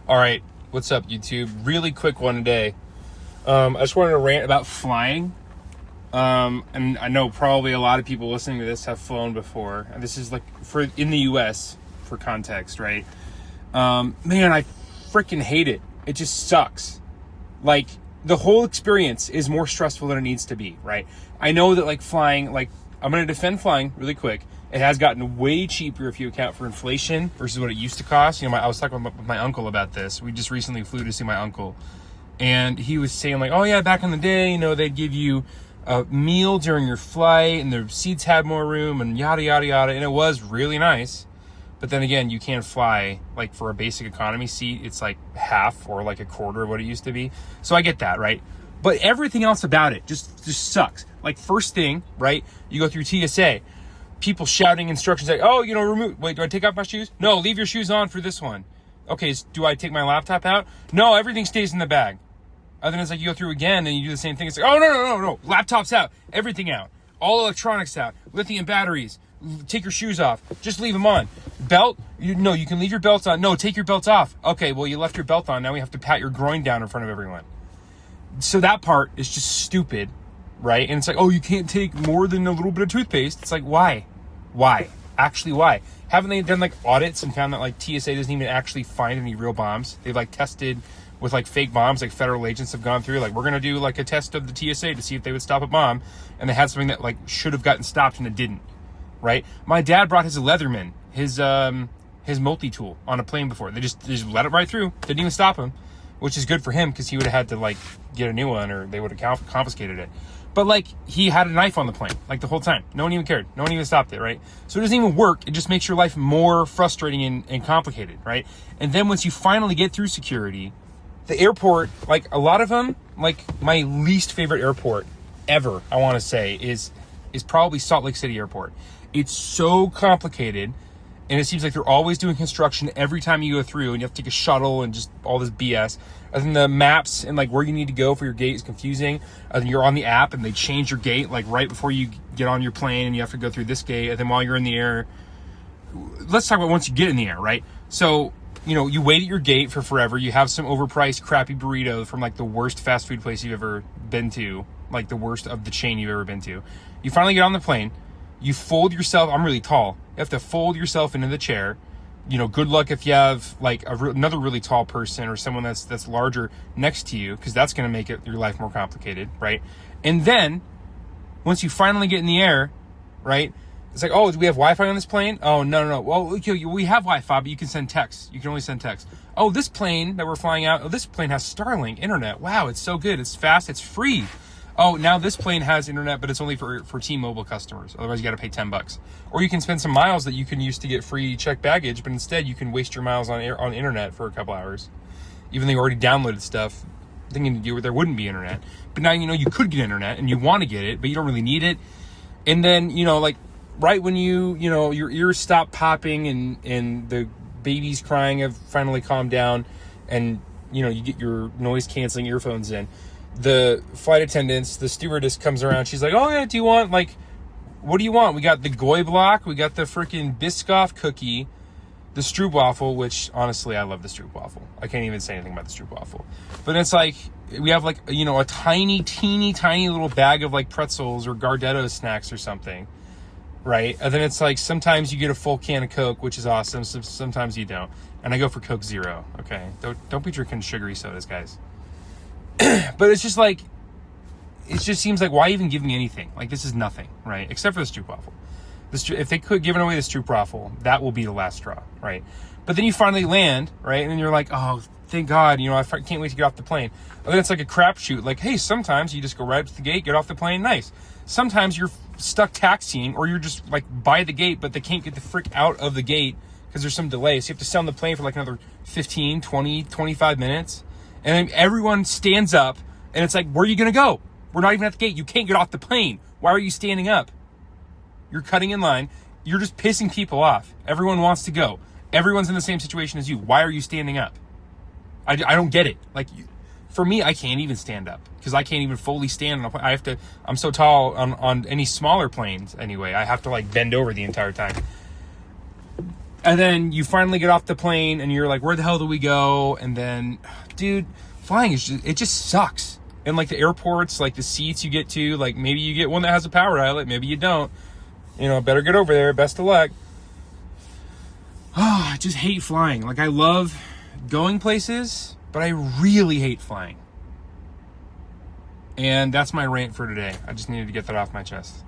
All right, what's up, YouTube? Really quick one today. I just wanted to rant about flying. And I know probably a lot of people listening to this have flown before. And this is like in the US for context, right? Man, I freaking hate it. It just sucks. Like, the whole experience is more stressful than it needs to be, right? I know that like flying, like I'm going to defend flying really quick. It has gotten way cheaper if you account for inflation versus what it used to cost. You know, I was talking with my uncle about this. We just recently flew to see my uncle. And he was saying like, oh yeah, back in the day, you know, they'd give you a meal during your flight and the seats had more room and yada, yada, yada. And it was really nice. But then again, you can't fly like for a basic economy seat. It's like half or like a quarter of what it used to be. So I get that, right? But everything else about it just sucks. Like first thing, right? You go through TSA. People shouting instructions like, oh, you know, wait, do I take off my shoes? No, leave your shoes on for this one. Okay, do I take my laptop out? No, everything stays in the bag. Other than it's like you go through again and you do the same thing. It's like, oh, no. Laptops out, everything out. All electronics out, lithium batteries. Take your shoes off. Just leave them on. Belt? No, you can leave your belts on. No, take your belts off. Okay, well, you left your belt on. Now we have to pat your groin down in front of everyone. So that part is just stupid, right? And it's like, oh, you can't take more than a little bit of toothpaste. It's like, why? Why? Actually, why? Haven't they done like audits and found that like TSA doesn't even actually find any real bombs? They've like tested with like fake bombs, like federal agents have gone through, like we're going to do like a test of the TSA to see if they would stop a bomb. And they had something that like should have gotten stopped and it didn't, right? My dad brought his Leatherman, his multi-tool on a plane before. They just let it right through. Didn't even stop him, which is good for him because he would have had to like get a new one or they would have confiscated it. But like he had a knife on the plane like the whole time. No one even cared. No one even stopped it, right? So it doesn't even work. It just makes your life more frustrating and complicated, right? And then once you finally get through security, the airport, like a lot of them, like my least favorite airport ever, I want to say, is probably Salt Lake City Airport. It's so complicated. And it seems like they're always doing construction every time you go through and you have to take a shuttle and just all this BS. And then the maps and like where you need to go for your gate is confusing. And you're on the app and they change your gate like right before you get on your plane and you have to go through this gate. And then while you're in the air, let's talk about once you get in the air, right? So, you know, you wait at your gate for forever. You have some overpriced crappy burrito from like the worst fast food place you've ever been to, like the worst of the chain you've ever been to. You finally get on the plane. You fold yourself. I'm really tall. You have to fold yourself into the chair. You know, good luck if you have like another really tall person or someone that's larger next to you, because that's going to make your life more complicated, right? And then once you finally get in the air, right? It's like, oh, do we have Wi-Fi on this plane? Oh, no. Well, okay, we have Wi-Fi, but you can send text. You can only send text. Oh, this plane that we're flying out, this plane has Starlink internet. Wow, it's so good. It's fast. It's free. Oh, now this plane has internet, but it's only for T-Mobile customers. Otherwise, you got to pay $10. Or you can spend some miles that you can use to get free checked baggage, but instead you can waste your miles on internet for a couple hours, even though you already downloaded stuff, thinking there wouldn't be internet. But now you know you could get internet and you want to get it, but you don't really need it. And then you know, like right when you know your ears stop popping and the babies crying have finally calmed down, and you know you get your noise canceling earphones in. The flight attendants, the stewardess comes around. She's like, oh yeah, do you want like, what do you want? We got the Goy block. We got the freaking Biscoff cookie, the Stroopwafel, which honestly, I love the Stroopwafel. I can't even say anything about the Stroopwafel. But it's like, we have like, you know, a teeny tiny little bag of like pretzels or Gardetto snacks or something, right? And then it's like, sometimes you get a full can of Coke, which is awesome. Sometimes you don't. And I go for Coke Zero, okay? Don't be drinking sugary sodas, guys. But it's just like, it just seems like, why even give me anything? Like, this is nothing, right? Except for the Stroopwafel. If they could give away the Stroopwafel, that will be the last straw, right? But then you finally land, right? And then you're like, oh, thank God, you know, I can't wait to get off the plane. And then it's like a crapshoot. Like, hey, sometimes you just go right up to the gate, get off the plane, nice. Sometimes you're stuck taxiing, or you're just like by the gate, but they can't get the frick out of the gate because there's some delay. So you have to stay on the plane for like another 15, 20, 25 minutes. And then everyone stands up, and it's like, where are you going to go? We're not even at the gate. You can't get off the plane. Why are you standing up? You're cutting in line. You're just pissing people off. Everyone wants to go. Everyone's in the same situation as you. Why are you standing up? I don't get it. Like, for me, I can't even stand up because I can't even fully stand on a plane. I have to, I'm so tall on any smaller planes anyway. I have to like bend over the entire time. And then you finally get off the plane and you're like, where the hell do we go? And then, dude, flying is just, it just sucks. And like the airports, like the seats you get to, like maybe you get one that has a power outlet, maybe you don't. You know, better get over there. Best of luck. Oh, I just hate flying. Like I love going places, but I really hate flying. And that's my rant for today. I just needed to get that off my chest.